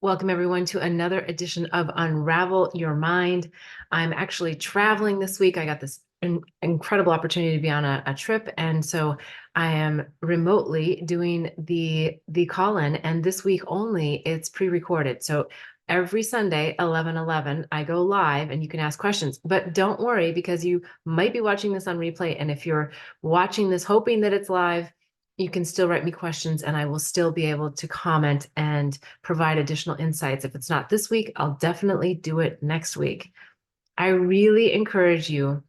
Welcome, everyone, to another edition of Unravel Your Mind. I'm actually traveling this week. I got this incredible opportunity to be on a trip, and so I am remotely doing the call-in. And this week only, it's pre-recorded. So every Sunday, 11:11, I go live, and you can ask questions. But don't worry, because you might be watching this on replay, and if you're watching this hoping that it's live, you can still write me questions, and I will still be able to comment and provide additional insights. If it's not this week, I'll definitely do it next week. I really encourage you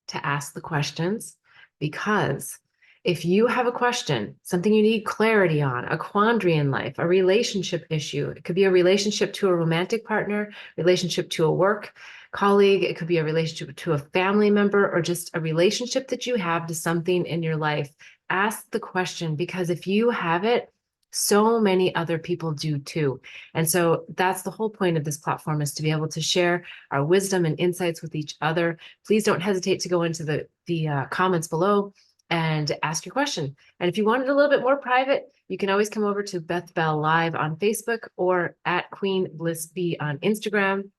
to ask the questions, because if you have a question, something you need clarity on, a quandary in life, a relationship issue, it could be a relationship to a romantic partner, relationship to a work colleague, it could be a relationship to a family member, or just a relationship that you have to something in your life. Ask the question, because if you have it, so many other people do too. And so that's the whole point of this platform, is to be able to share our wisdom and insights with each other. Please don't hesitate to go into the comments below and ask your question. And if you want it a little bit more private, you can always come over to Beth Bell Live on Facebook or at Queen Bliss B on Instagram.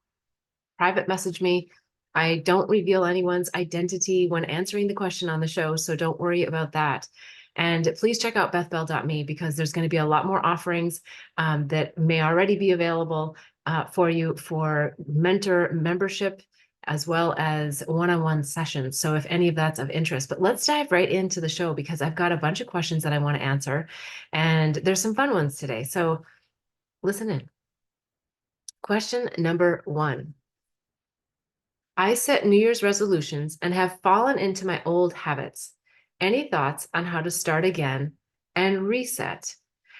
Private message me. I don't reveal anyone's identity when answering the question on the show, so don't worry about that. And please check out bethbell.me, because there's going to be a lot more offerings that may already be available for you for mentor membership, as well as one-on-one sessions. So if any of that's of interest, but let's dive right into the show, because I've got a bunch of questions that I want to answer, and there's some fun ones today. So listen in. Question number 1. I set New Year's resolutions and have fallen into my old habits. Any thoughts on how to start again and reset?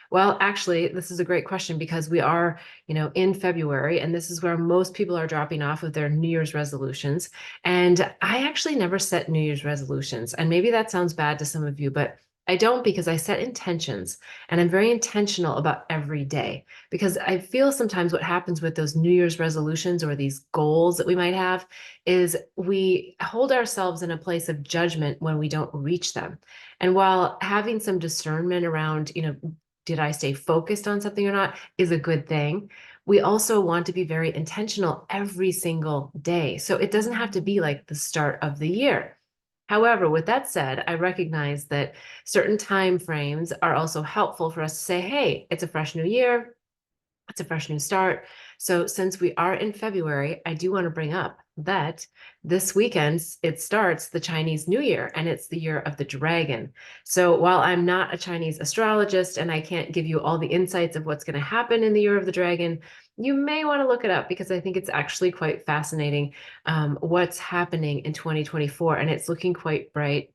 Well, actually, this is a great question, because we are, in February, and this is where most people are dropping off of their New Year's resolutions. And I actually never set New Year's resolutions. And maybe that sounds bad to some of you, but I don't, because I set intentions, and I'm very intentional about every day, because I feel sometimes what happens with those New Year's resolutions, or these goals that we might have, is we hold ourselves in a place of judgment when we don't reach them. And while having some discernment around, did I stay focused on something or not, is a good thing, we also want to be very intentional every single day. So it doesn't have to be like the start of the year. However, with that said, I recognize that certain time frames are also helpful for us to say, hey, it's a fresh new year. It's a fresh new start. So since we are in February, I do want to bring up that this weekend it starts the Chinese New Year, and it's the year of the dragon. So while I'm not a Chinese astrologist and I can't give you all the insights of what's going to happen in the year of the dragon, you may want to look it up, because I think it's actually quite fascinating what's happening in 2024, and it's looking quite bright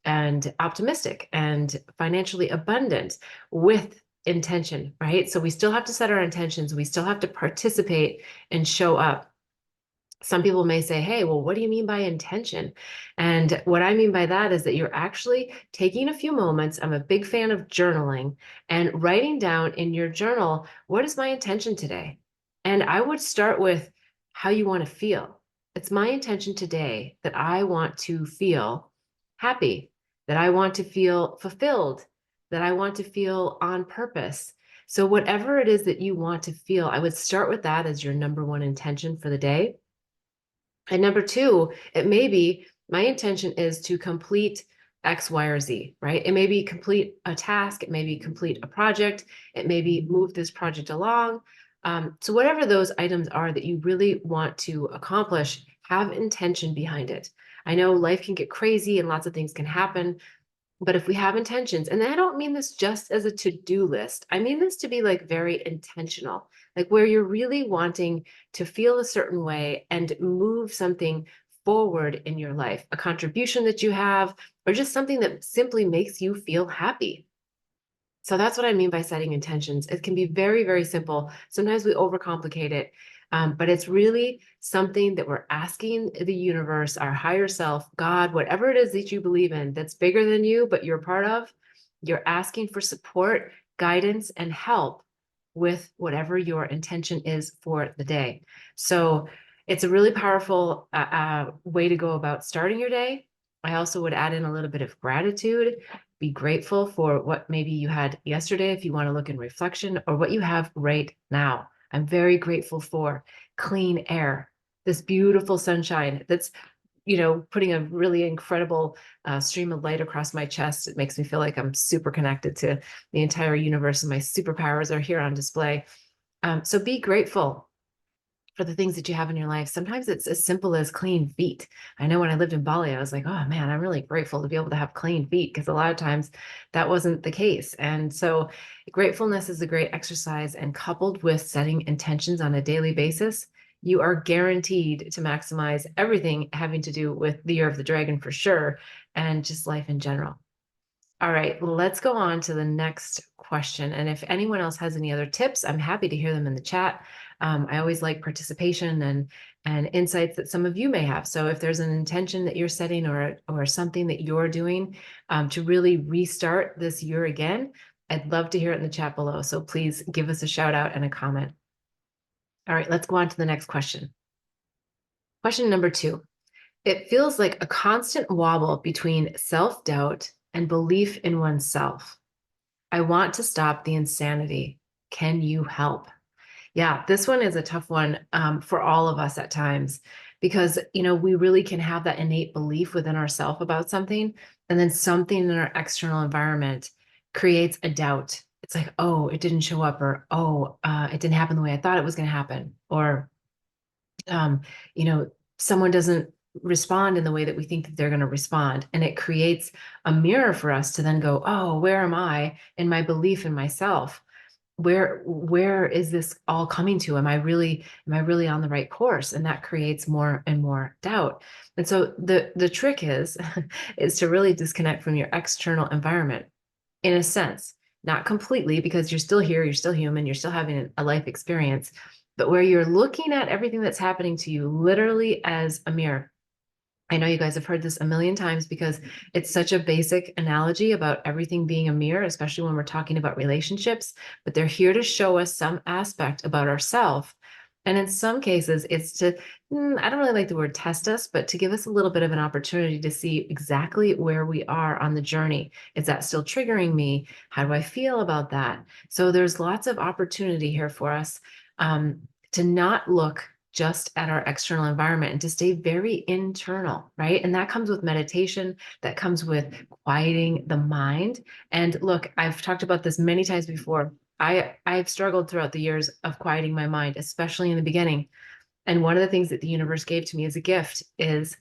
and optimistic and financially abundant with intention, right? So we still have to set our intentions. We still have to participate and show up. Some people may say, hey, well, what do you mean by intention? And what I mean by that is that you're actually taking a few moments. I'm a big fan of journaling, and writing down in your journal, what is my intention today? And I would start with how you want to feel. It's my intention today that I want to feel happy, that I want to feel fulfilled, that I want to feel on purpose. So whatever it is that you want to feel, I would start with that as your number one intention for the day. And number 2, it may be, my intention is to complete X, Y, or Z, right? It may be complete a task. It may be complete a project. It may be move this project along. So whatever those items are that you really want to accomplish, have intention behind it. I know life can get crazy and lots of things can happen, but if we have intentions, and I don't mean this just as a to-do list, I mean this to be like very intentional, like where you're really wanting to feel a certain way and move something forward in your life, a contribution that you have, or just something that simply makes you feel happy. So that's what I mean by setting intentions. It can be very, very simple. Sometimes we overcomplicate it, but it's really something that we're asking the universe, our higher self, God, whatever it is that you believe in that's bigger than you, but you're part of, you're asking for support, guidance, and help with whatever your intention is for the day. So it's a really powerful way to go about starting your day. I also would add in a little bit of gratitude. Be grateful for what maybe you had yesterday, if you want to look in reflection, or what you have right now. I'm very grateful for clean air, this beautiful sunshine that's, putting a really incredible stream of light across my chest. It makes me feel like I'm super connected to the entire universe, and my superpowers are here on display. So be grateful for the things that you have in your life. Sometimes it's as simple as clean feet. I know when I lived in Bali, I was like, oh man, I'm really grateful to be able to have clean feet, because a lot of times that wasn't the case. And so gratefulness is a great exercise, and coupled with setting intentions on a daily basis, you are guaranteed to maximize everything having to do with the year of the dragon for sure, and just life in general. All right, let's go on to the next question. And if anyone else has any other tips, I'm happy to hear them in the chat. I always like participation and insights that some of you may have. So if there's an intention that you're setting, or something that you're doing to really restart this year again, I'd love to hear it in the chat below. So please give us a shout out and a comment. All right, let's go on to the next question. Question number 2. It feels like a constant wobble between self-doubt and belief in oneself. I want to stop the insanity. Can you help? Yeah, this one is a tough one for all of us at times, because, we really can have that innate belief within ourselves about something, and then something in our external environment creates a doubt. It's like, oh, it didn't show up, or, oh, it didn't happen the way I thought it was going to happen. Or, um, you know, someone doesn't respond in the way that we think that they're going to respond. And it creates a mirror for us to then go, oh, where am I in my belief in myself? Where is this all coming to? Am I really on the right course? And that creates more and more doubt. And so the trick is is to really disconnect from your external environment, in a sense, not completely, because you're still here, you're still human, you're still having a life experience, but where you're looking at everything that's happening to you literally as a mirror. I know you guys have heard this a million times, because it's such a basic analogy about everything being a mirror, especially when we're talking about relationships, but they're here to show us some aspect about ourselves. And in some cases, it's to, I don't really like the word test us, but to give us a little bit of an opportunity to see exactly where we are on the journey. Is that still triggering me? How do I feel about that? So there's lots of opportunity here for us to not look just at our external environment, and to stay very internal, right? And that comes with meditation, that comes with quieting the mind. And look, I've talked about this many times before. I've struggled throughout the years of quieting my mind, especially in the beginning. And one of the things that the universe gave to me as a gift is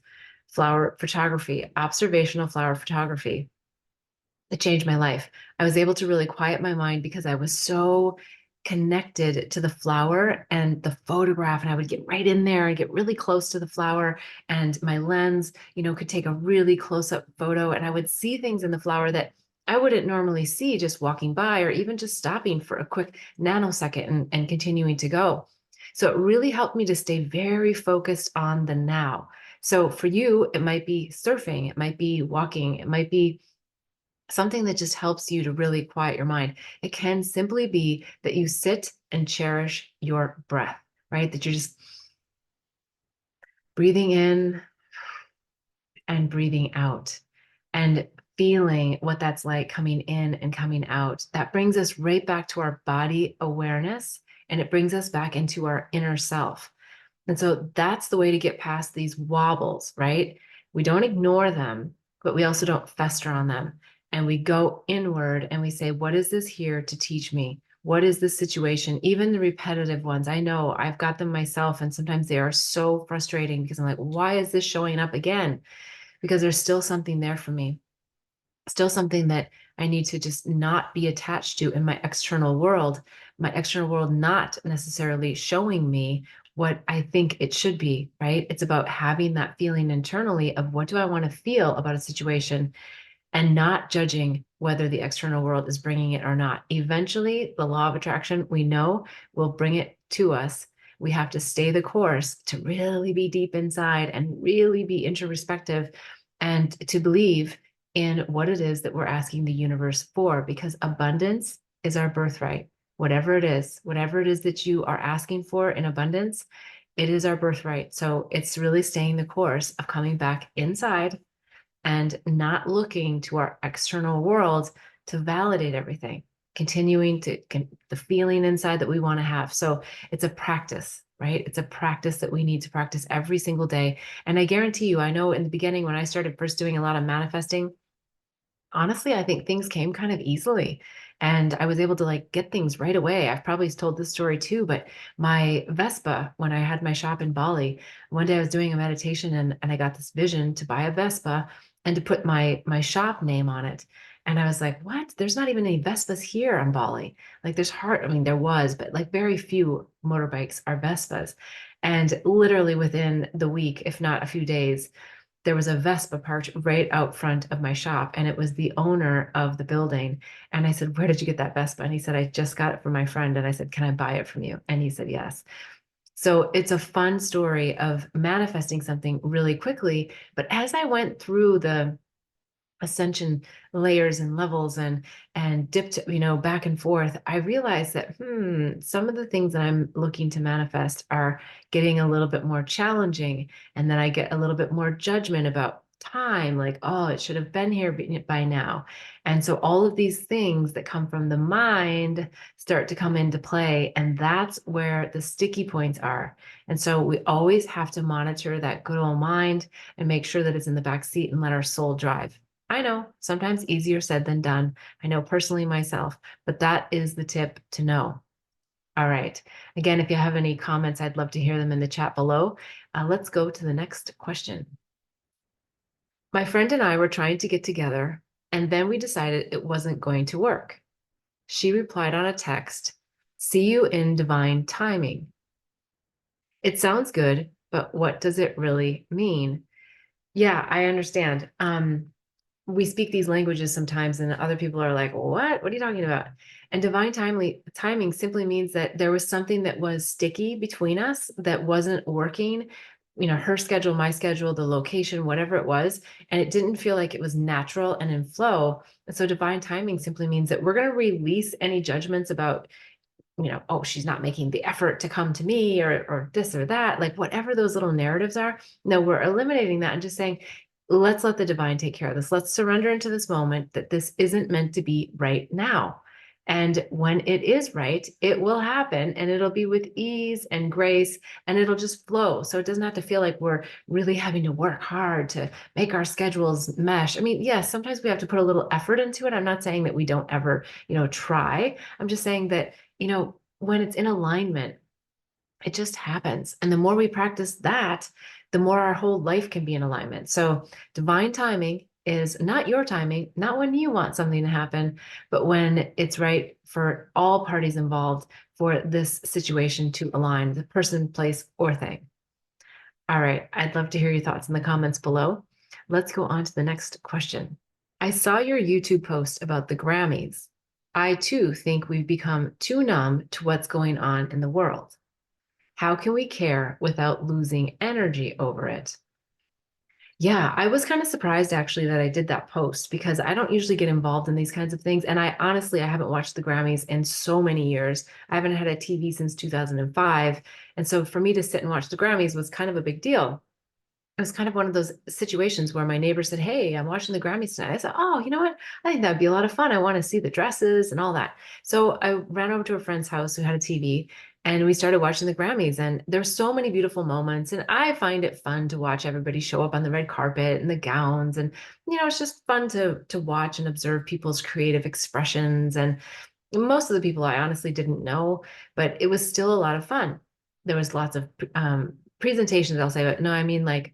flower photography, observational flower photography. It changed my life. I was able to really quiet my mind because I was so connected to the flower and the photograph, and I would get right in there and get really close to the flower, and my lens, could take a really close-up photo, and I would see things in the flower that I wouldn't normally see just walking by, or even just stopping for a quick nanosecond and continuing to go. So it really helped me to stay very focused on the now. So for you, it might be surfing, it might be walking, it might be something that just helps you to really quiet your mind. It can simply be that you sit and cherish your breath, right? That you're just breathing in and breathing out, and feeling what that's like coming in and coming out. That brings us right back to our body awareness, and it brings us back into our inner self. And so that's the way to get past these wobbles, right? We don't ignore them, but we also don't fester on them. And we go inward and we say, what is this here to teach me? What is this situation? Even the repetitive ones, I know I've got them myself, and sometimes they are so frustrating, because I'm like, why is this showing up again? Because there's still something there for me, still something that I need to just not be attached to in my external world not necessarily showing me what I think it should be, right? It's about having that feeling internally of, what do I want to feel about a situation, and not judging whether the external world is bringing it or not. Eventually, the law of attraction, we know, will bring it to us. We have to stay the course to really be deep inside and really be introspective, and to believe in what it is that we're asking the universe for, because abundance is our birthright. Whatever it is that you are asking for in abundance, it is our birthright. So it's really staying the course of coming back inside and not looking to our external world to validate everything, continuing to the feeling inside that we want to have. So it's a practice, right? It's a practice that we need to practice every single day. And I guarantee you, I know in the beginning when I started first doing a lot of manifesting, honestly, I think things came kind of easily and I was able to like get things right away. I've probably told this story too, but my Vespa, when I had my shop in Bali, one day I was doing a meditation and I got this vision to buy a Vespa and to put my shop name on it. And I was like, what? There's not even any Vespas here on Bali. Like I mean, there was, but like very few motorbikes are Vespas. And literally within the week, if not a few days, there was a Vespa parked right out front of my shop, and it was the owner of the building. And I said, "Where did you get that Vespa?" And he said, "I just got it from my friend." And I said, "Can I buy it from you?" And he said, "Yes." So it's a fun story of manifesting something really quickly. But as I went through the ascension layers and levels and dipped back and forth, I realized that some of the things that I'm looking to manifest are getting a little bit more challenging, and then I get a little bit more judgment about time, like, oh, it should have been here by now. And so all of these things that come from the mind start to come into play, and that's where the sticky points are. And so we always have to monitor that good old mind and make sure that it's in the back seat and let our soul drive. I know, sometimes easier said than done. I know personally myself, but that is the tip to know. All right. Again, if you have any comments, I'd love to hear them in the chat below. Let's go to the next question. My friend and I were trying to get together, and then we decided it wasn't going to work. She replied on a text, "See you in divine timing." It sounds good, but what does it really mean? Yeah, I understand. We speak these languages sometimes and other people are like, what are you talking about? And timing simply means that there was something that was sticky between us that wasn't working, her schedule, my schedule, the location, whatever it was, and it didn't feel like it was natural and in flow. And so divine timing simply means that we're going to release any judgments about, oh, she's not making the effort to come to me, or this or that, like whatever those little narratives are. No, we're eliminating that and just saying, let's let the divine take care of this. Let's surrender into this moment that this isn't meant to be right now. And when it is right, it will happen and it'll be with ease and grace and it'll just flow. So it doesn't have to feel like we're really having to work hard to make our schedules mesh. I mean, yes, sometimes we have to put a little effort into it. I'm not saying that we don't ever, try. I'm just saying that, when it's in alignment, it just happens. And the more we practice that, the more our whole life can be in alignment. So divine timing is not your timing, not when you want something to happen, but when it's right for all parties involved for this situation to align, the person, place, or thing. All right. I'd love to hear your thoughts in the comments below. Let's go on to the next question. I saw your YouTube post about the Grammys. I too think we've become too numb to what's going on in the world. How can we care without losing energy over it? Yeah, I was kind of surprised actually that I did that post because I don't usually get involved in these kinds of things. And I honestly, I haven't watched the Grammys in so many years. I haven't had a TV since 2005. And so for me to sit and watch the Grammys was kind of a big deal. It was kind of one of those situations where my neighbor said, "Hey, I'm watching the Grammys tonight." I said, "Oh, you know what? I think that'd be a lot of fun. I want to see the dresses and all that." So I ran over to a friend's house who had a TV and we started watching the Grammys. And there's so many beautiful moments. And I find it fun to watch everybody show up on the red carpet and the gowns. And, it's just fun to watch and observe people's creative expressions. And most of the people I honestly didn't know, but it was still a lot of fun. There was lots of presentations, I'll say, but no, I mean like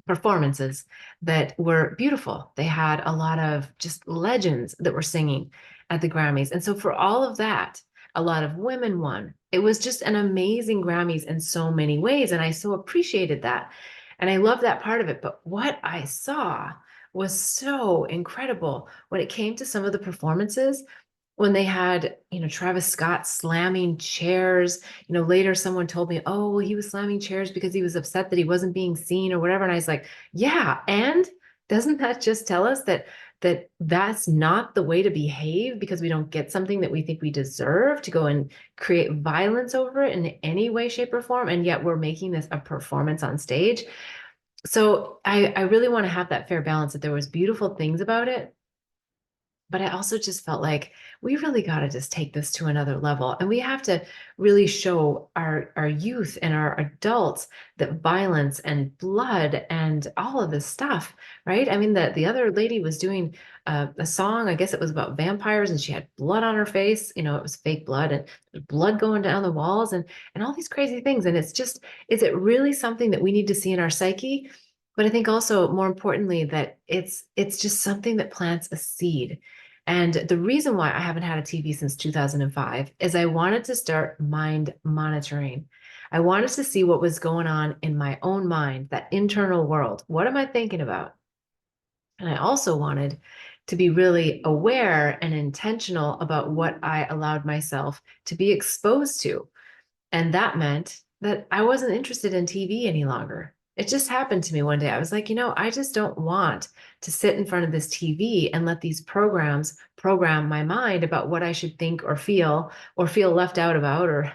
performances that were beautiful. They had a lot of just legends that were singing at the Grammys. And so for all of that, a lot of women won. It was just an amazing Grammys in so many ways. And I so appreciated that. And I love that part of it. But what I saw was so incredible when it came to some of the performances when they had, Travis Scott slamming chairs. Later someone told me, oh, well, he was slamming chairs because he was upset that he wasn't being seen or whatever. And I was like, yeah. And doesn't that just tell us that's not the way to behave because we don't get something that we think we deserve, to go and create violence over it in any way, shape, or form? And yet we're making this a performance on stage. So I really want to have that fair balance that there was beautiful things about it, but I also just felt like we really got to just take this to another level. And we have to really show our youth and our adults that violence and blood and all of this stuff, right? I mean, the other lady was doing a song, I guess it was about vampires, and she had blood on her face. It was fake blood and blood going down the walls and all these crazy things. And it's just, is it really something that we need to see in our psyche? But I think also more importantly that it's just something that plants a seed. And the reason why I haven't had a TV since 2005 is I wanted to start mind monitoring. I wanted to see what was going on in my own mind, that internal world. What am I thinking about? And I also wanted to be really aware and intentional about what I allowed myself to be exposed to. And that meant that I wasn't interested in TV any longer. It just happened to me one day. I was like, I just don't want to sit in front of this TV and let these programs program my mind about what I should think or feel left out about, or,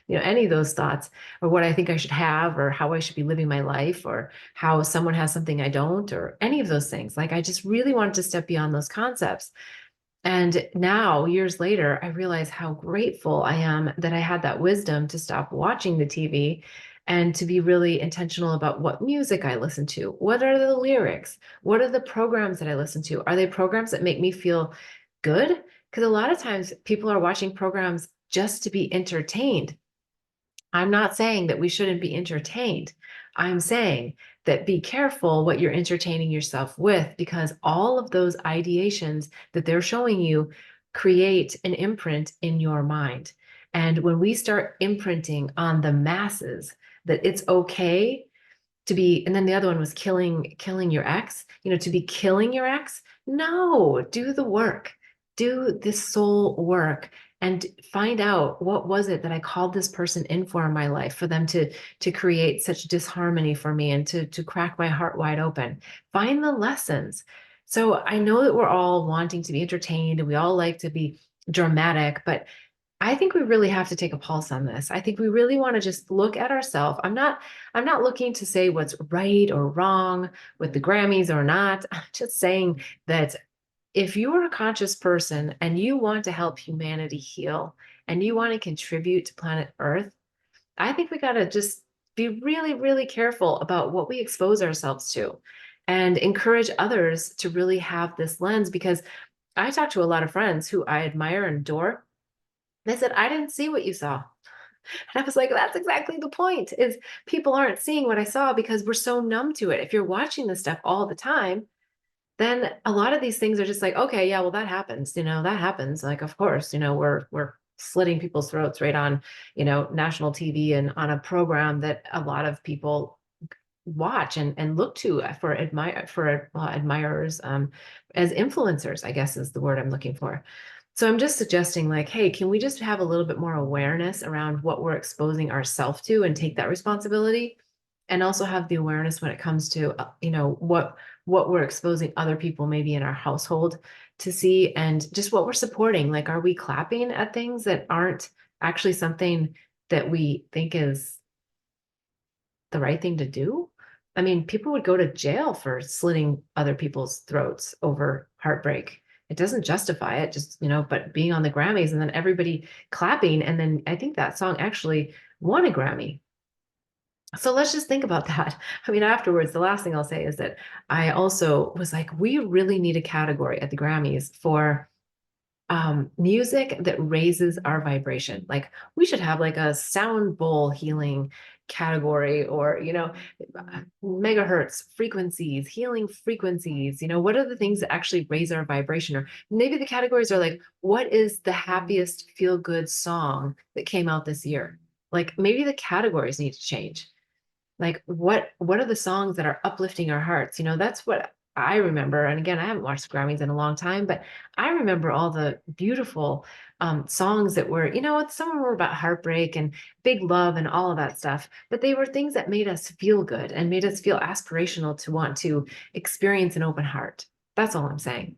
any of those thoughts, or what I think I should have, or how I should be living my life, or how someone has something I don't, or any of those things. Like, I just really wanted to step beyond those concepts. And now, years later, I realize how grateful I am that I had that wisdom to stop watching the TV and to be really intentional about what music I listen to. What are the lyrics? What are the programs that I listen to? Are they programs that make me feel good? Because a lot of times people are watching programs just to be entertained. I'm not saying that we shouldn't be entertained. I'm saying that be careful what you're entertaining yourself with, because all of those ideations that they're showing you create an imprint in your mind. And when we start imprinting on the masses that it's okay to be, and then the other one was killing your ex, to be killing your ex. No, do the work. Do this soul work and find out what was it that I called this person in for in my life, for them to create such disharmony for me and to crack my heart wide open. Find the lessons. So I know that we're all wanting to be entertained and we all like to be dramatic, but I think we really have to take a pulse on this. I think we really want to just look at ourselves. I'm not looking to say what's right or wrong with the Grammys or not. I'm just saying that if you are a conscious person and you want to help humanity heal and you want to contribute to planet Earth, I think we got to just be really, really careful about what we expose ourselves to and encourage others to really have this lens, because I talk to a lot of friends who I admire and adore. They said, I didn't see what you saw. And I was like, that's exactly the point, is people aren't seeing what I saw because we're so numb to it. If you're watching this stuff all the time, then a lot of these things are just like, okay, yeah, well, that happens, that happens. Like, of course, we're slitting people's throats right on, national TV and on a program that a lot of people watch and look to for admirers, as influencers, I guess is the word I'm looking for. So I'm just suggesting, like, hey, can we just have a little bit more awareness around what we're exposing ourselves to and take that responsibility? And also have the awareness when it comes to, what we're exposing other people maybe in our household to see, and just what we're supporting. Like, are we clapping at things that aren't actually something that we think is the right thing to do? I mean, people would go to jail for slitting other people's throats over heartbreak. It doesn't justify it, just, but being on the Grammys and then everybody clapping. And then I think that song actually won a Grammy. So let's just think about that. I mean, afterwards, the last thing I'll say is that I also was like, we really need a category at the Grammys for music that raises our vibration. Like, we should have like a sound bowl healing category, or megahertz frequencies, healing frequencies. What are the things that actually raise our vibration? Or maybe the categories are like, what is the happiest feel good song that came out this year? Like, maybe the categories need to change. Like, what are the songs that are uplifting our hearts? That's what I remember. And again, I haven't watched the Grammys in a long time, but I remember all the beautiful songs that were, some of them were about heartbreak and big love and all of that stuff, but they were things that made us feel good and made us feel aspirational to want to experience an open heart. That's all I'm saying.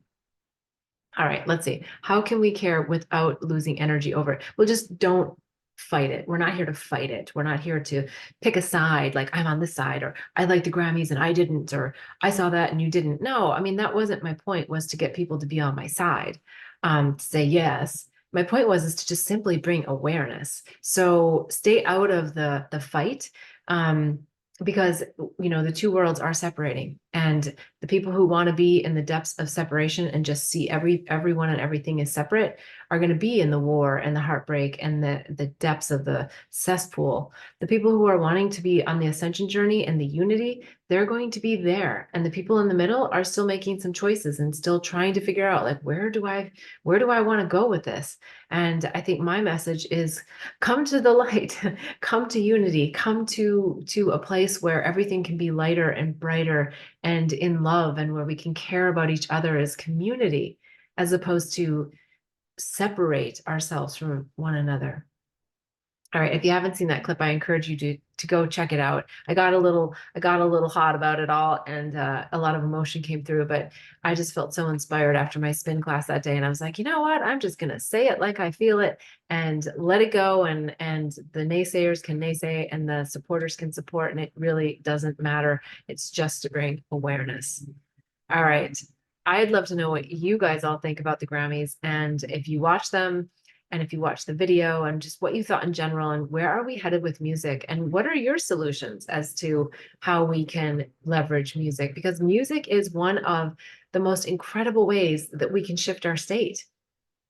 All right, let's see. How can we care without losing energy over it? Well, just don't. fight it. We're not here to fight it. We're not here to pick a side, like I'm on this side, or I like the Grammys and I didn't, or I saw that and you didn't. No, I mean, that wasn't my point, was to get people to be on my side, to say yes. My point was is to just simply bring awareness. So stay out of the fight. Um, because the two worlds are separating, and the people who want to be in the depths of separation and just see everyone and everything is separate are going to be in the war and the heartbreak and the depths of the cesspool. The people who are wanting to be on the ascension journey and the unity, they're going to be there. And the people in the middle are still making some choices and still trying to figure out, like, where do I want to go with this? And I think my message is, come to the light, come to unity, come to a place where everything can be lighter and brighter and in love, and where we can care about each other as community, as opposed to separate ourselves from one another. All right, if you haven't seen that clip, I encourage you to go check it out. I got a little hot about it all, and a lot of emotion came through, but I just felt so inspired after my spin class that day, and I was like, you know what? I'm just gonna say it like I feel it and let it go, and the naysayers can naysay and the supporters can support, and it really doesn't matter. It's just to bring awareness. All right. I'd love to know what you guys all think about the Grammys, and if you watch them, and if you watch the video, and just what you thought in general, and where are we headed with music, and what are your solutions as to how we can leverage music? Because music is one of the most incredible ways that we can shift our state.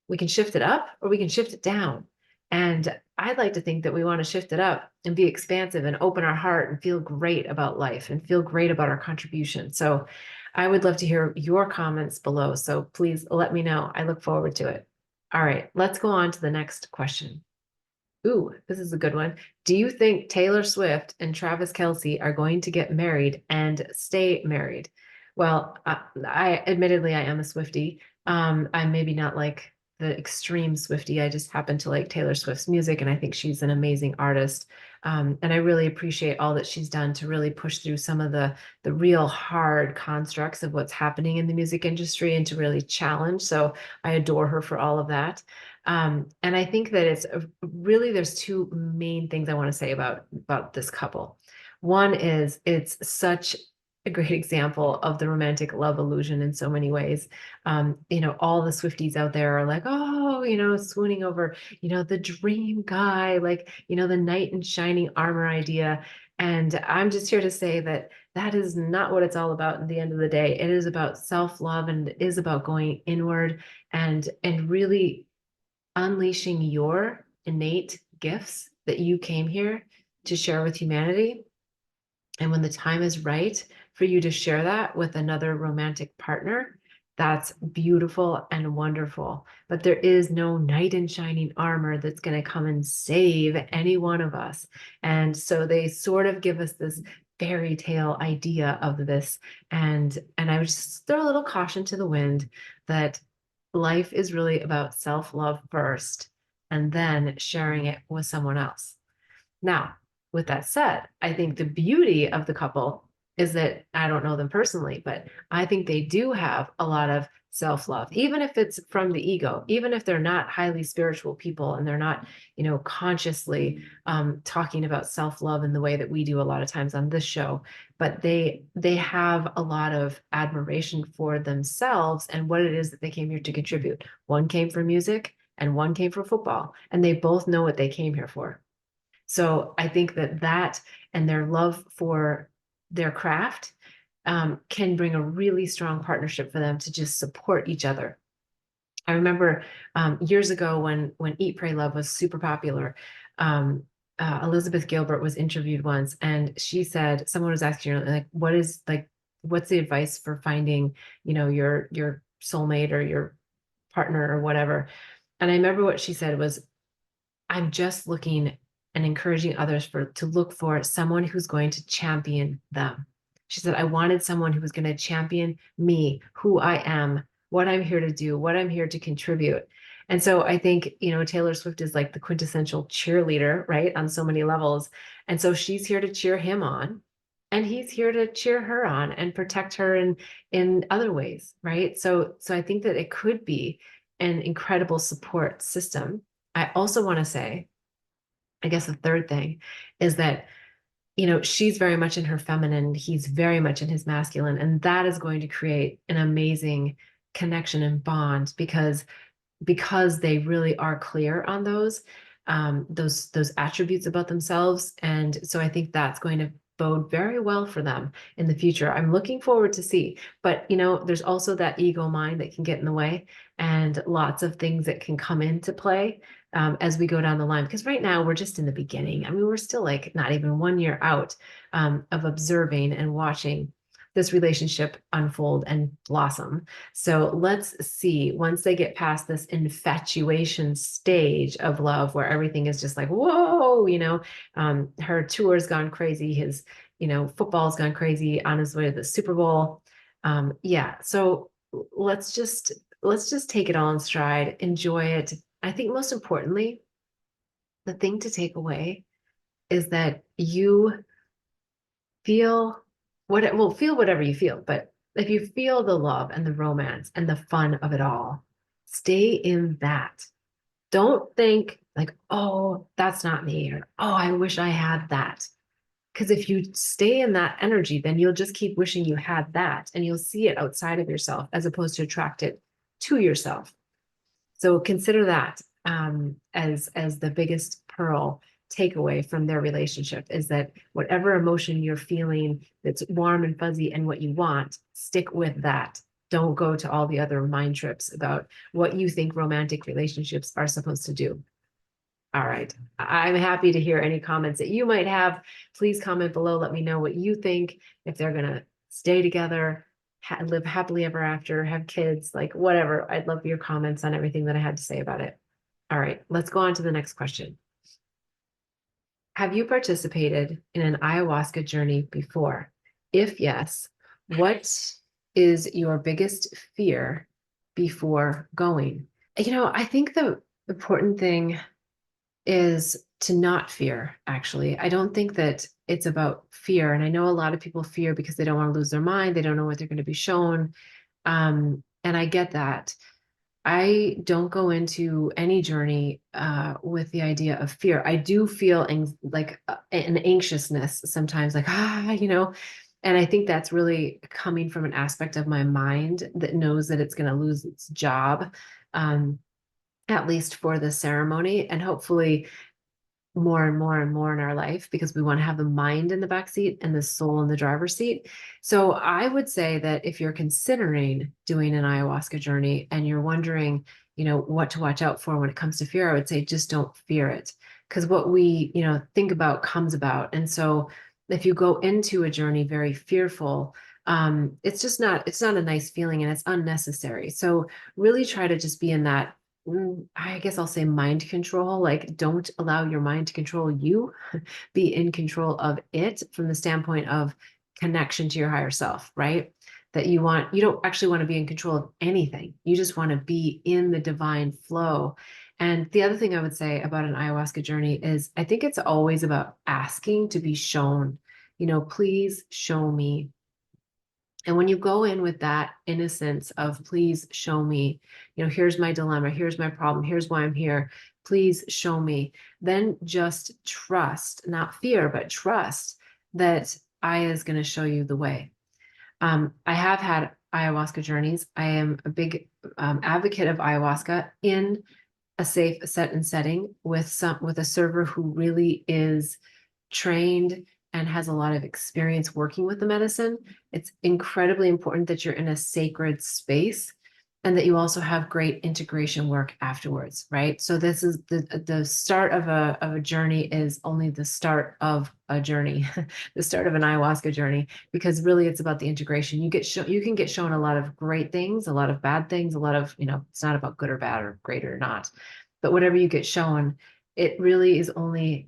We can shift it up or we can shift it down. And I'd like to think that we want to shift it up and be expansive and open our heart and feel great about life and feel great about our contribution. So I would love to hear your comments below. So please let me know. I look forward to it. All right, let's go on to the next question. Ooh, this is a good one. Do you think Taylor Swift and Travis Kelce are going to get married and stay married? Well, I admittedly I am a Swiftie. I'm maybe not like the extreme Swiftie. I just happen to like Taylor Swift's music, and I think she's an amazing artist. And I really appreciate all that she's done to really push through some of the real hard constructs of what's happening in the music industry and to really challenge. So I adore her for all of that. And I think that really, there's two main things I want to say about this couple. One is it's such a great example of the romantic love illusion in so many ways. All the Swifties out there are like, oh, swooning over, the dream guy, like, the knight in shining armor idea. And I'm just here to say that that is not what it's all about at the end of the day. It is about self-love, and it is about going inward and really unleashing your innate gifts that you came here to share with humanity. And when the time is right for you to share that with another romantic partner, that's beautiful and wonderful. But there is no knight in shining armor that's going to come and save any one of us. And so they sort of give us this fairy tale idea of this. And I would just throw a little caution to the wind that life is really about self-love first, and then sharing it with someone else. Now, with that said, I think the beauty of the couple is that I don't know them personally, but I think they do have a lot of self-love, even if it's from the ego, even if they're not highly spiritual people and they're not, consciously talking about self-love in the way that we do a lot of times on this show, but they have a lot of admiration for themselves and what it is that they came here to contribute. One came for music and one came for football, and they both know what they came here for. So I think that and their love for their craft can bring a really strong partnership for them to just support each other. I remember years ago when Eat, Pray, Love was super popular. Elizabeth Gilbert was interviewed once, and she said, someone was asking her, like, what's the advice for finding, your soulmate or your partner or whatever. And I remember what she said was, I'm just looking and encouraging others to look for someone who's going to champion them. She said, I wanted someone who was going to champion me, who I am, what I'm here to do, what I'm here to contribute. And so I think, Taylor Swift is like the quintessential cheerleader, right? On so many levels. And so she's here to cheer him on, and he's here to cheer her on and protect her in other ways, right? So I think that it could be an incredible support system. I also want to say I guess the third thing is that, you know, she's very much in her feminine, he's very much in his masculine, and that is going to create an amazing connection and bond because they really are clear on those attributes about themselves. And so I think that's going to bode very well for them in the future. I'm looking forward to see. But you know, there's also that ego mind that can get in the way, and lots of things that can come into play as we go down the line. Because right now we're just in the beginning. I mean, we're still like not even 1 year out of observing and watching this relationship unfold and blossom. So let's see, once they get past this infatuation stage of love where everything is just like, whoa, you know, her tour's gone crazy, his, you know, football's gone crazy on his way to the Super Bowl. Yeah. So let's just let's just take it all in stride, enjoy it. I think most importantly, the thing to take away is that you feel what it will feel whatever you feel, but if you feel the love and the romance and the fun of it all, stay in that. Don't think like, oh, that's not me, or oh, I wish I had that. Because if you stay in that energy, then you'll just keep wishing you had that, and you'll see it outside of yourself as opposed to attract it to yourself. So consider that as the biggest pearl takeaway from their relationship, is that whatever emotion you're feeling that's warm and fuzzy and what you want, stick with that. Don't go to all the other mind trips about what you think romantic relationships are supposed to do. All right. I'm happy to hear any comments that you might have. Please comment below. Let me know what you think, if they're going to stay together, live happily ever after, have kids, like whatever. I'd love your comments on everything that I had to say about it. All right, let's go on to the next question. Have you participated in an ayahuasca journey before? If yes, what is your biggest fear before going? You know, I think the important thing is to not fear, actually. I don't think that it's about fear. And I know a lot of people fear because they don't want to lose their mind. They don't know what they're going to be shown. And I get that. I don't go into any journey with the idea of fear. I do feel like an anxiousness sometimes, like, you know, and I think that's really coming from an aspect of my mind that knows that it's going to lose its job, at least for the ceremony. And hopefully, more and more and more in our life, because we want to have the mind in the back seat and the soul in the driver's seat. So I would say that if you're considering doing an ayahuasca journey and you're wondering, you know, what to watch out for when it comes to fear, I would say just don't fear it, because what we, you know, think about comes about. And so if you go into a journey very fearful, it's not a nice feeling, and it's unnecessary. So really try to just be in that, I guess I'll say, mind control. Like, don't allow your mind to control you. Be in control of it from the standpoint of connection to your higher self, right? That you don't actually want to be in control of anything. You just want to be in the divine flow. And the other thing I would say about an ayahuasca journey is I think it's always about asking to be shown, you know, please show me. And when you go in with that innocence of, please show me, you know, here's my dilemma, here's my problem, here's why I'm here, please show me, then just trust, not fear, but trust that Aya is going to show you the way. I have had ayahuasca journeys. I am a big advocate of ayahuasca in a safe set and setting with a server who really is trained and has a lot of experience working with the medicine. It's incredibly important that you're in a sacred space and that you also have great integration work afterwards, right? So this is the start of a journey is only the start of a journey, the start of an ayahuasca journey, because really it's about the integration. You can get shown a lot of great things, a lot of bad things, a lot of, you know, it's not about good or bad or great or not, but whatever you get shown, it really is only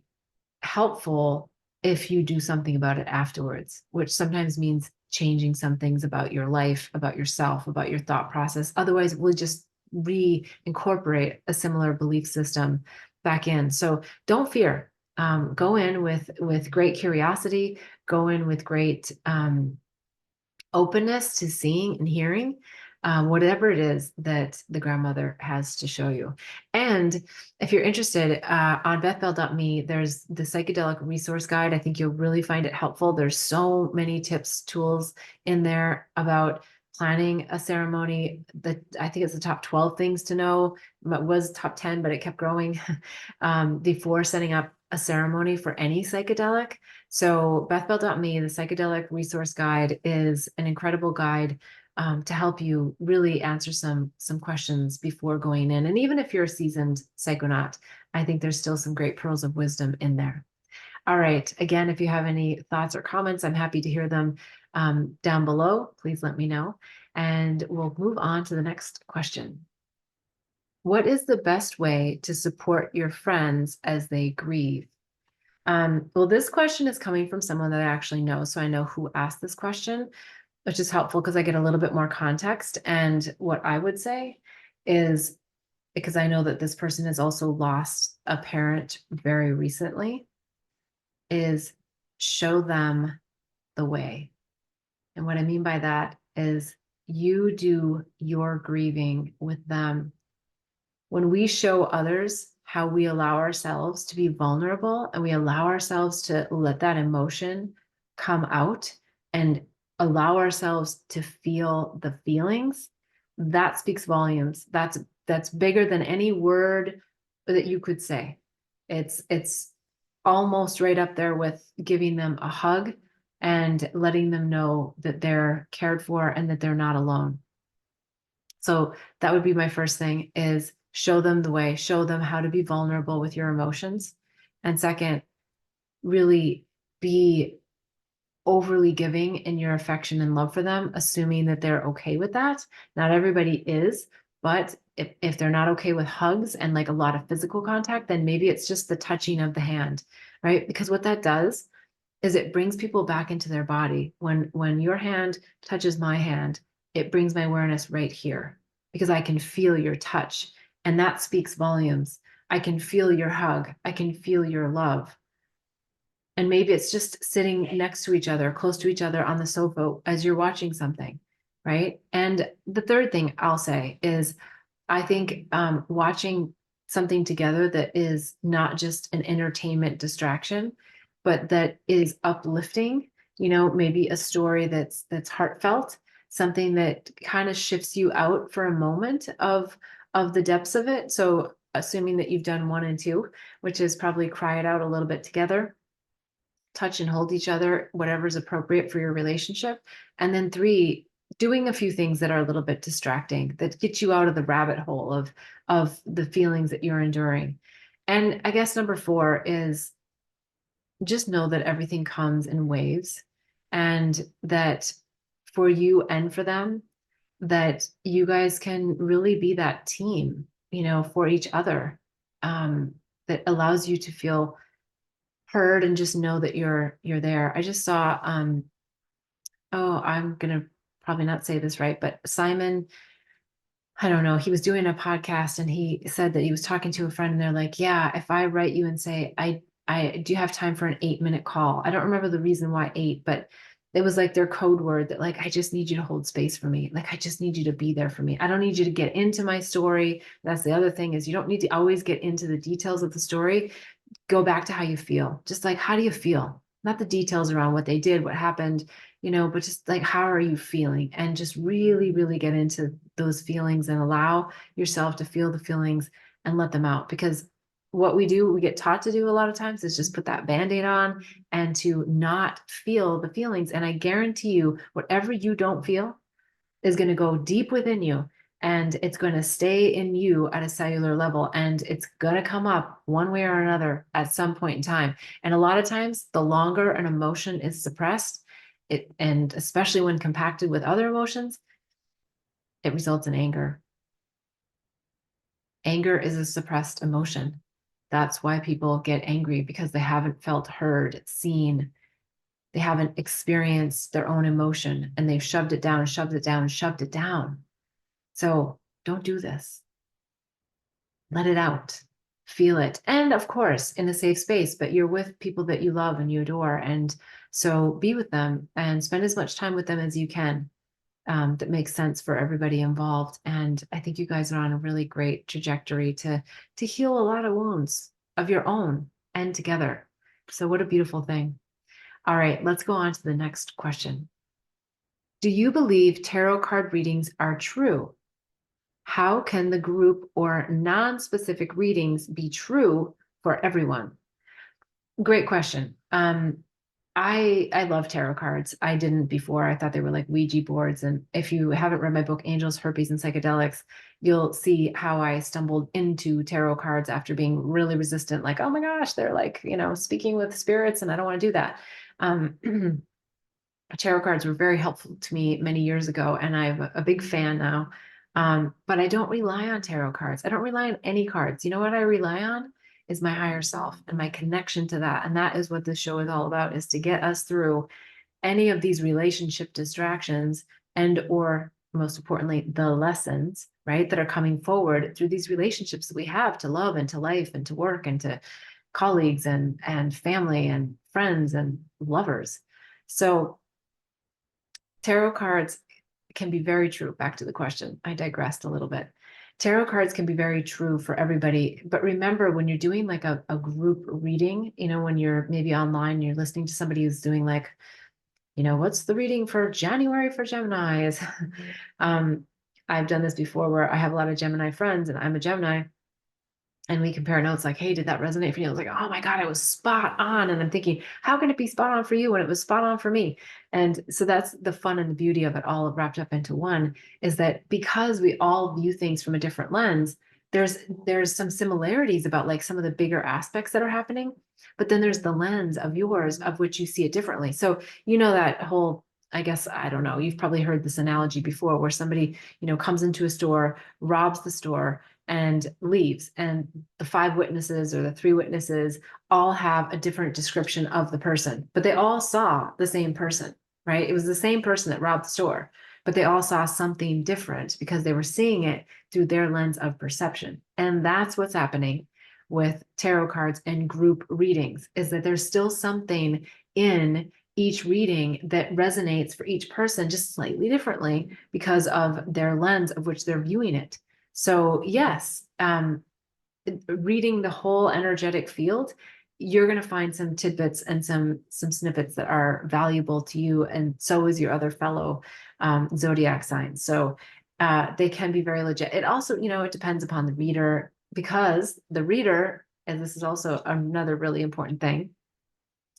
helpful if you do something about it afterwards, which sometimes means changing some things about your life, about yourself, about your thought process. Otherwise, we'll just reincorporate a similar belief system back in. So don't fear. Go in with great curiosity. Go in with great openness to seeing and hearing. whatever it is that the grandmother has to show you. And if you're interested, on bethbell.me, there's the psychedelic resource guide. I think you'll really find it helpful. There's so many tips, tools in there about planning a ceremony. That I think it's the top 12 things to know. It was top 10, but it kept growing before setting up a ceremony for any psychedelic. So bethbell.me, the psychedelic resource guide, is an incredible guide to help you really answer some questions before going in. And even if you're a seasoned psychonaut, I think there's still some great pearls of wisdom in there. All right. Again, if you have any thoughts or comments, I'm happy to hear them down below. Please let me know. And we'll move on to the next question. What is the best way to support your friends as they grieve? Well, this question is coming from someone that I actually know, so I know who asked this question, which is helpful because I get a little bit more context. And what I would say is, because I know that this person has also lost a parent very recently, is show them the way. And what I mean by that is you do your grieving with them. When we show others how we allow ourselves to be vulnerable and we allow ourselves to let that emotion come out and allow ourselves to feel the feelings, that speaks volumes. That's bigger than any word that you could say. It's almost right up there with giving them a hug and letting them know that they're cared for and that they're not alone. So that would be my first thing, is show them the way, show them how to be vulnerable with your emotions. And second, really be overly giving in your affection and love for them, assuming that they're okay with that. Not everybody is, but if they're not okay with hugs and like a lot of physical contact, then maybe it's just the touching of the hand, right? Because what that does is it brings people back into their body. When your hand touches my hand, it brings my awareness right here because I can feel your touch, and that speaks volumes. I can feel your hug. I can feel your love. And maybe it's just sitting next to each other, close to each other on the sofa as you're watching something, right? And the third thing I'll say is, I think watching something together that is not just an entertainment distraction, but that is uplifting, maybe a story that's heartfelt, something that kind of shifts you out for a moment of the depths of it. So assuming that you've done 1 and 2, which is probably cry it out a little bit together, touch and hold each other, whatever's appropriate for your relationship. And then 3, doing a few things that are a little bit distracting, that get you out of the rabbit hole of the feelings that you're enduring. And I guess number 4 is just know that everything comes in waves, and that for you and for them, that you guys can really be that team, for each other, that allows you to feel heard and just know that you're there. I just saw oh, I'm gonna probably not say this right, but Simon, I don't know, he was doing a podcast and he said that he was talking to a friend and they're like, yeah, if I write you and say, I do you have time for an 8-minute call? I don't remember the reason why 8, but it was like their code word that like, I just need you to hold space for me. Like, I just need you to be there for me. I don't need you to get into my story. That's the other thing, is you don't need to always get into the details of the story. Go back to how you feel. Just like, how do you feel? Not the details around what they did, what happened, but just like, how are you feeling? And just really, really get into those feelings and allow yourself to feel the feelings and let them out. Because what we get taught to do a lot of times is just put that Band-Aid on and to not feel the feelings. And I guarantee you, whatever you don't feel is going to go deep within you, and it's going to stay in you at a cellular level, and it's going to come up one way or another at some point in time. And a lot of times, the longer an emotion is suppressed, and especially when compacted with other emotions, it results in anger. Anger is a suppressed emotion. That's why people get angry, because they haven't felt heard, seen. They haven't experienced their own emotion, and they've shoved it down, shoved it down, shoved it down. So don't do this. Let it out. Feel it. And of course, in a safe space, but you're with people that you love and you adore. And so be with them and spend as much time with them as you can. that makes sense for everybody involved. And I think you guys are on a really great trajectory to heal a lot of wounds of your own and together. So what a beautiful thing. All right, let's go on to the next question. Do you believe tarot card readings are true? How can the group or non-specific readings be true for everyone? Great question. I love tarot cards. I didn't before. I thought they were like Ouija boards. And if you haven't read my book, Angels, Herpes, and Psychedelics, you'll see how I stumbled into tarot cards after being really resistant. Like, oh my gosh, they're like, speaking with spirits, and I don't want to do that. Tarot cards were very helpful to me many years ago, and I'm a big fan now. But I don't rely on tarot cards. I don't rely on any cards. You know what I rely on is my higher self and my connection to that. And that is what this show is all about, is to get us through any of these relationship distractions and, or most importantly, the lessons, right, that are coming forward through these relationships that we have to love and to life and to work and to colleagues and family and friends and lovers. So tarot cards can be very true. Back to the question. I digressed a little bit. Tarot cards can be very true for everybody. But remember, when you're doing like a group reading, when you're maybe online, you're listening to somebody who's doing like, what's the reading for January for Gemini? I've done this before where I have a lot of Gemini friends and I'm a Gemini. And we compare notes like, hey, did that resonate for you? I was like, oh my God, I was spot on. And I'm thinking, how can it be spot on for you when it was spot on for me? And so that's the fun and the beauty of it all wrapped up into one, is that because we all view things from a different lens, there's some similarities about like some of the bigger aspects that are happening, but then there's the lens of yours of which you see it differently. So, that whole, I guess, I don't know, you've probably heard this analogy before where somebody, comes into a store, robs the store, and leaves. And the 5 witnesses or the 3 witnesses all have a different description of the person, but they all saw the same person, right? It was the same person that robbed the store, but they all saw something different because they were seeing it through their lens of perception. And that's what's happening with tarot cards and group readings, is that there's still something in each reading that resonates for each person just slightly differently because of their lens of which they're viewing it. So yes, reading the whole energetic field, you're going to find some tidbits and some snippets that are valuable to you, and so is your other fellow zodiac signs. So they can be very legit. It also, it depends upon the reader, because the reader, and this is also another really important thing,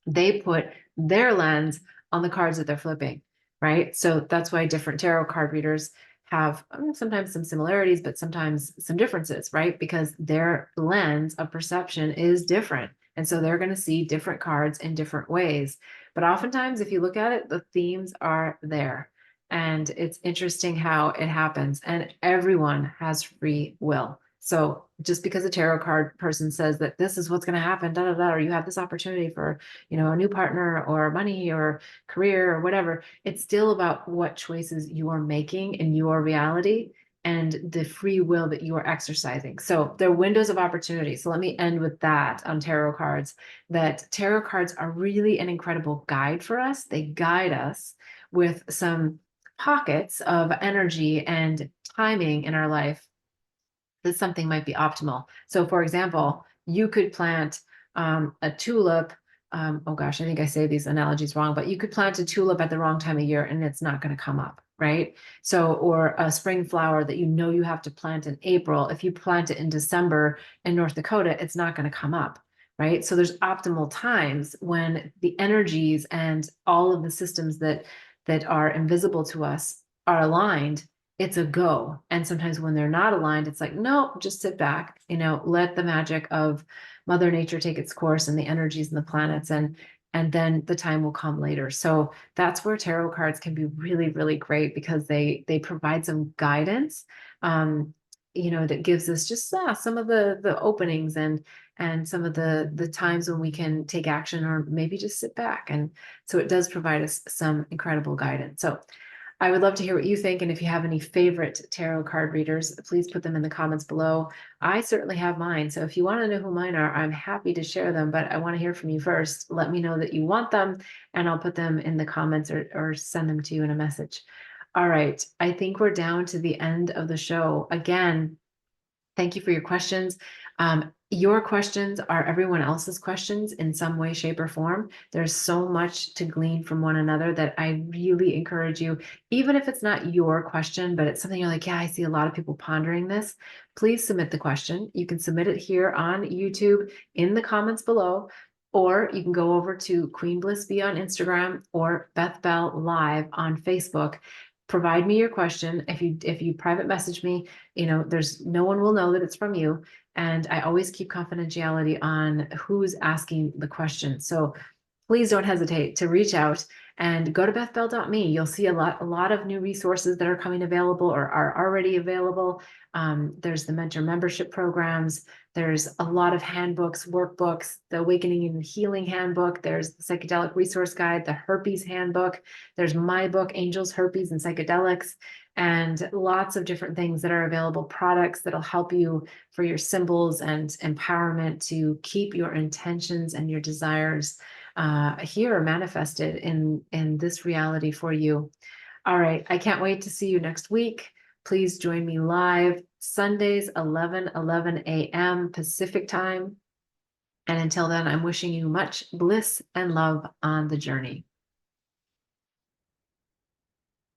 they put their lens on the cards that they're flipping, right? So that's why different tarot card readers have sometimes some similarities, but sometimes some differences, right? Because their lens of perception is different. And so they're going to see different cards in different ways. But oftentimes, if you look at it, the themes are there. And it's interesting how it happens. And everyone has free will. So just because a tarot card person says that this is what's going to happen, da, da, da, or you have this opportunity for, a new partner or money or career or whatever, it's still about what choices you are making in your reality and the free will that you are exercising. So there are windows of opportunity. So let me end with that on tarot cards, that tarot cards are really an incredible guide for us. They guide us with some pockets of energy and timing in our life that something might be optimal. So for example, you could plant a tulip. Oh gosh, I think I say these analogies wrong, but you could plant a tulip at the wrong time of year and it's not going to come up, right? So, or a spring flower that you have to plant in April. If you plant it in December in North Dakota, it's not going to come up, right? So there's optimal times when the energies and all of the systems that are invisible to us are aligned. It's a go. And sometimes when they're not aligned, it's like, no, just sit back, let the magic of Mother Nature take its course and the energies and the planets, and then the time will come later. So that's where tarot cards can be really, really great, because they provide some guidance, that gives us just some of the openings and some of the times when we can take action or maybe just sit back. And so it does provide us some incredible guidance. So I would love to hear what you think. And if you have any favorite tarot card readers, please put them in the comments below. I certainly have mine. So if you want to know who mine are, I'm happy to share them, but I want to hear from you first. Let me know that you want them and I'll put them in the comments or send them to you in a message. All right. I think we're down to the end of the show. Again, thank you for your questions. Your questions are everyone else's questions in some way, shape, or form. There's so much to glean from one another that I really encourage you, even if it's not your question, but it's something you're like, yeah, I see a lot of people pondering this. Please submit the question. You can submit it here on YouTube in the comments below, or you can go over to Queen Bliss B on Instagram or Beth Bell Live on Facebook. Provide me your question. If you private message me, there's no one will know that it's from you. And I always keep confidentiality on who's asking the question. So please don't hesitate to reach out and go to bethbell.me. You'll see a lot of new resources that are coming available or are already available. There's the mentor membership programs. There's a lot of handbooks, workbooks, the Awakening and Healing Handbook. There's the Psychedelic Resource Guide, the Herpes Handbook. There's my book, Angels, Herpes, and Psychedelics, and lots of different things that are available, products that'll help you for your symbols and empowerment to keep your intentions and your desires here manifested in this reality for you. All right, I can't wait to see you next week. Please join me live Sundays, 11 a.m. Pacific time. And until then, I'm wishing you much bliss and love on the journey.